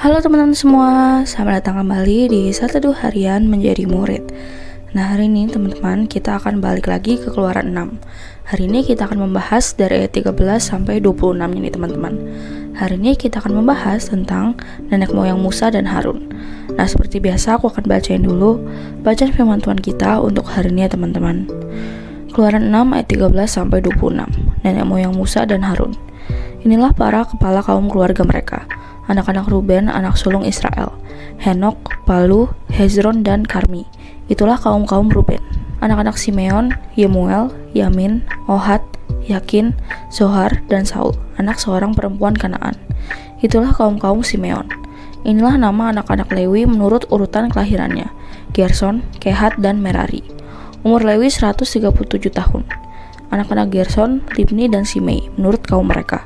Halo teman-teman semua, selamat datang kembali di Satu Harian Menjadi Murid. Nah, hari ini teman-teman kita akan balik lagi ke Keluaran 6. Hari ini kita akan membahas dari ayat 13 sampai 26 ini teman-teman. Hari ini kita akan membahas tentang nenek moyang Musa dan Harun. Nah, seperti biasa aku akan bacain dulu bacaan firman Tuhan kita untuk hari ini ya teman-teman. Keluaran 6 ayat 13 sampai 26. Nenek moyang Musa dan Harun. Inilah para kepala kaum keluarga mereka. Anak-anak Ruben, anak sulung Israel, Henok, Palu, Hezron, dan Karmi. Itulah kaum-kaum Ruben. Anak-anak Simeon, Yemuel, Yamin, Ohad, Yakin, Zohar, dan Saul, anak seorang perempuan Kanaan. Itulah kaum-kaum Simeon. Inilah nama anak-anak Lewi menurut urutan kelahirannya, Gerson, Kehat, dan Merari. Umur Lewi 137 tahun. Anak-anak Gerson, Libni, dan Simei menurut kaum mereka.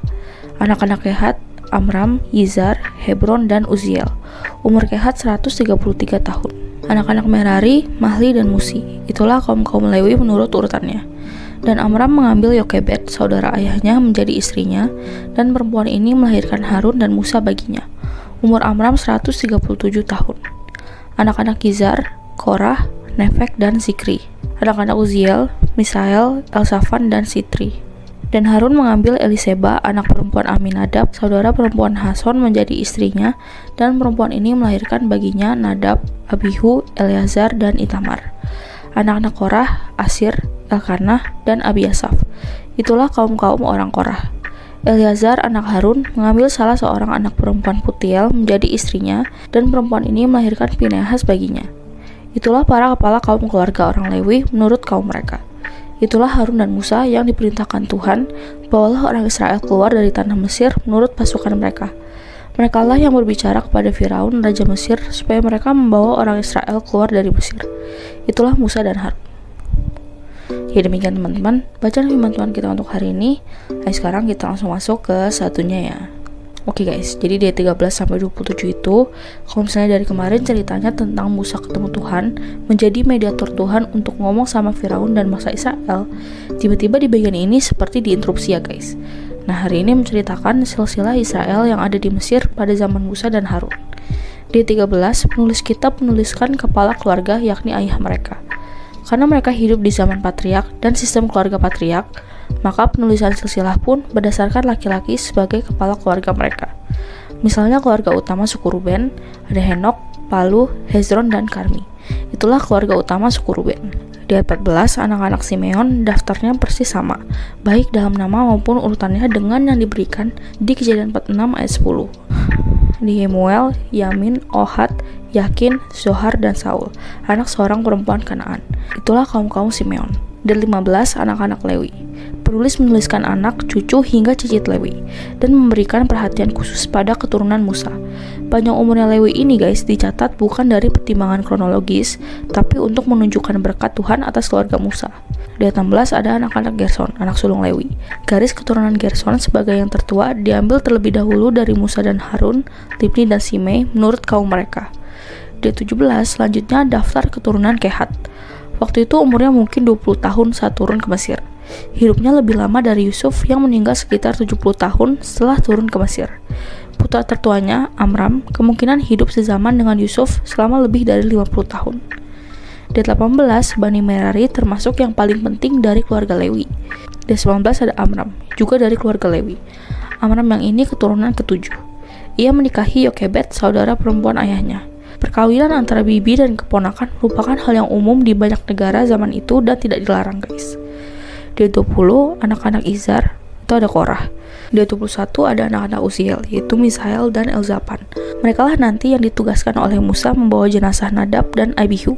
Anak-anak Kehat, Amram, Yizar, Hebron, dan Uziel. Umur Kehat 133 tahun. Anak-anak Merari, Mahli, dan Musi. Itulah kaum-kaum Lewi menurut urutannya. Dan Amram mengambil Yokebed, saudara ayahnya, menjadi istrinya, dan perempuan ini melahirkan Harun dan Musa baginya. Umur Amram 137 tahun. Anak-anak Yizar, Korah, Nefek, dan Zikri. Anak-anak Uziel, Misael, Elsafan, dan Sitri. Dan Harun mengambil Eliseba, anak perempuan Aminadab, saudara perempuan Hason, menjadi istrinya, dan perempuan ini melahirkan baginya Nadab, Abihu, Eleazar, dan Itamar. Anak-anak Korah, Asir, Elkanah, dan Abiasaf. Itulah kaum-kaum orang Korah. Eleazar, anak Harun, mengambil salah seorang anak perempuan Putiel menjadi istrinya, dan perempuan ini melahirkan Pinehas baginya. Itulah para kepala kaum keluarga orang Lewi menurut kaum mereka. Itulah Harun dan Musa yang diperintahkan Tuhan, bawalah orang Israel keluar dari tanah Mesir menurut pasukan mereka. Mereka lah yang berbicara kepada Firaun, raja Mesir, supaya mereka membawa orang Israel keluar dari Mesir. Itulah Musa dan Harun. Ya demikian teman-teman, bacaan firman Tuhan kita untuk hari ini. Sekarang kita langsung masuk ke satunya ya. Oke guys, jadi dari 13 sampai 27 itu, kalau misalnya dari kemarin ceritanya tentang Musa ketemu Tuhan, menjadi mediator Tuhan untuk ngomong sama Firaun dan bangsa Israel, tiba-tiba di bagian ini seperti diinterupsi ya guys. Nah, hari ini menceritakan silsilah Israel yang ada di Mesir pada zaman Musa dan Harun. Di 13, penulis kitab menuliskan kepala keluarga yakni ayah mereka. Karena mereka hidup di zaman patriark dan sistem keluarga patriark, maka penulisan silsilah pun berdasarkan laki-laki sebagai kepala keluarga mereka. Misalnya keluarga utama suku Ruben, ada Henok, Palu, Hezron, dan Karmi. Itulah keluarga utama suku Ruben. Di ayat 14, anak-anak Simeon daftarnya persis sama, baik dalam nama maupun urutannya dengan yang diberikan di Kejadian 46 ayat 10. Di Yemuel, Yamin, Ohad, Yakin, Zohar, dan Saul, anak seorang perempuan Kanaan. Itulah kaum-kaum Simeon. Dan 15, anak-anak Lewi. Penulis menuliskan anak, cucu, hingga cicit Lewi, dan memberikan perhatian khusus pada keturunan Musa. Panjang umurnya Lewi ini guys dicatat bukan dari pertimbangan kronologis, tapi untuk menunjukkan berkat Tuhan atas keluarga Musa. Di ayat 16 ada anak-anak Gerson, anak sulung Lewi. Garis keturunan Gerson sebagai yang tertua diambil terlebih dahulu dari Musa dan Harun, Libni, dan Simei menurut kaum mereka. Di ayat 17 selanjutnya daftar keturunan Kehat. Waktu itu umurnya mungkin 20 tahun saat turun ke Mesir. Hidupnya lebih lama dari Yusuf yang meninggal sekitar 70 tahun setelah turun ke Mesir. Putra tertuanya, Amram, kemungkinan hidup sezaman dengan Yusuf selama lebih dari 50 tahun. Di 18, Bani Merari termasuk yang paling penting dari keluarga Lewi. Di 19 ada Amram, juga dari keluarga Lewi. Amram yang ini keturunan ke-7. Ia menikahi Yokebed, saudara perempuan ayahnya. Perkawinan antara bibi dan keponakan merupakan hal yang umum di banyak negara zaman itu dan tidak dilarang guys. Di 20, anak-anak Izar, itu ada Korah. Di 21 ada anak-anak Uziel, yaitu Misael dan Elzafan. Mereka lah nanti yang ditugaskan oleh Musa membawa jenazah Nadab dan Abihu.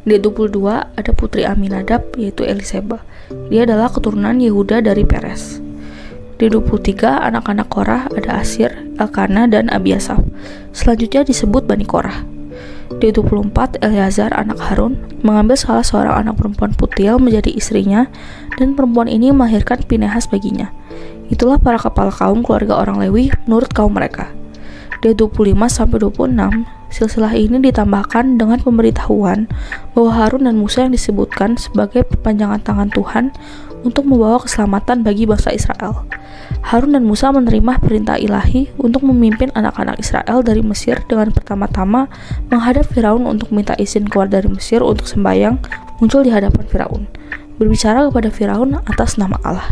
Di 22 ada putri Aminadab, yaitu Eliseba. Dia adalah keturunan Yehuda dari Peres. Di 23 anak-anak Korah ada Asir, Elkanah, dan Abiasaf. Selanjutnya disebut Bani Korah. Di 24 Eleazar anak Harun mengambil salah seorang anak perempuan Putiel menjadi istrinya, dan perempuan ini melahirkan Pinehas baginya. Itulah para kepala kaum keluarga orang Lewi menurut kaum mereka. Di 25 sampai 26 silsilah ini ditambahkan dengan pemberitahuan bahwa Harun dan Musa yang disebutkan sebagai perpanjangan tangan Tuhan untuk membawa keselamatan bagi bangsa Israel. Harun dan Musa menerima perintah ilahi untuk memimpin anak-anak Israel dari Mesir dengan pertama-tama menghadap Firaun untuk minta izin keluar dari Mesir untuk sembahyang, muncul di hadapan Firaun, berbicara kepada Firaun atas nama Allah.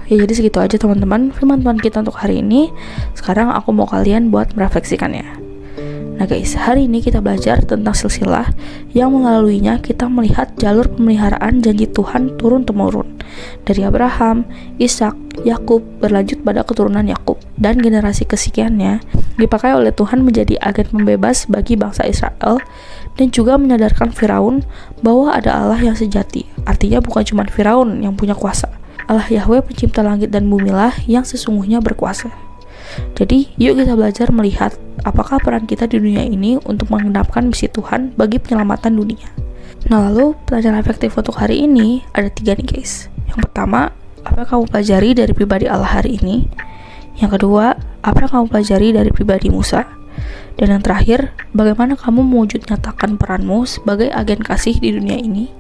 Ya, jadi segitu aja teman-teman firman Tuhan kita untuk hari ini. Sekarang aku mau kalian buat merefleksikannya. Nah guys, hari ini kita belajar tentang silsilah yang melaluinya kita melihat jalur pemeliharaan janji Tuhan turun-temurun dari Abraham, Ishak, Yakub berlanjut pada keturunan Yakub, dan generasi kesekiannya dipakai oleh Tuhan menjadi agen pembebas bagi bangsa Israel, dan juga menyadarkan Firaun bahwa ada Allah yang sejati. Artinya bukan cuma Firaun yang punya kuasa, Allah Yahweh pencipta langit dan bumilah yang sesungguhnya berkuasa. Jadi, yuk kita belajar melihat apakah peran kita di dunia ini untuk menggenapkan misi Tuhan bagi penyelamatan dunia. Nah, lalu pertanyaan efektif untuk hari ini ada 3 nih guys. Yang pertama, apa yang kamu pelajari dari pribadi Allah hari ini? Yang kedua, apa yang kamu pelajari dari pribadi Musa? Dan yang terakhir, bagaimana kamu mewujud nyatakan peranmu sebagai agen kasih di dunia ini?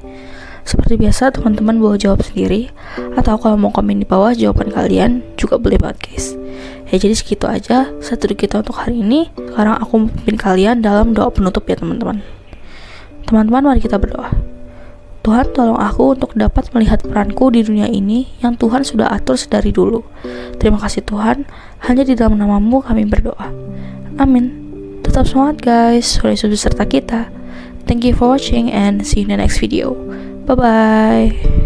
Seperti biasa, teman-teman boleh jawab sendiri, atau kalau mau komen di bawah jawaban kalian juga boleh banget guys. Ya, jadi segitu aja studi kita untuk hari ini. Sekarang aku memimpin kalian dalam doa penutup ya teman-teman. Teman-teman, mari kita berdoa. Tuhan, tolong aku untuk dapat melihat peranku di dunia ini yang Tuhan sudah atur sedari dulu. Terima kasih Tuhan, hanya di dalam nama-Mu kami berdoa. Amin. Tetap semangat guys, Tuhan Yesus beserta kita. Thank you for watching and see you in the next video. Bye-bye.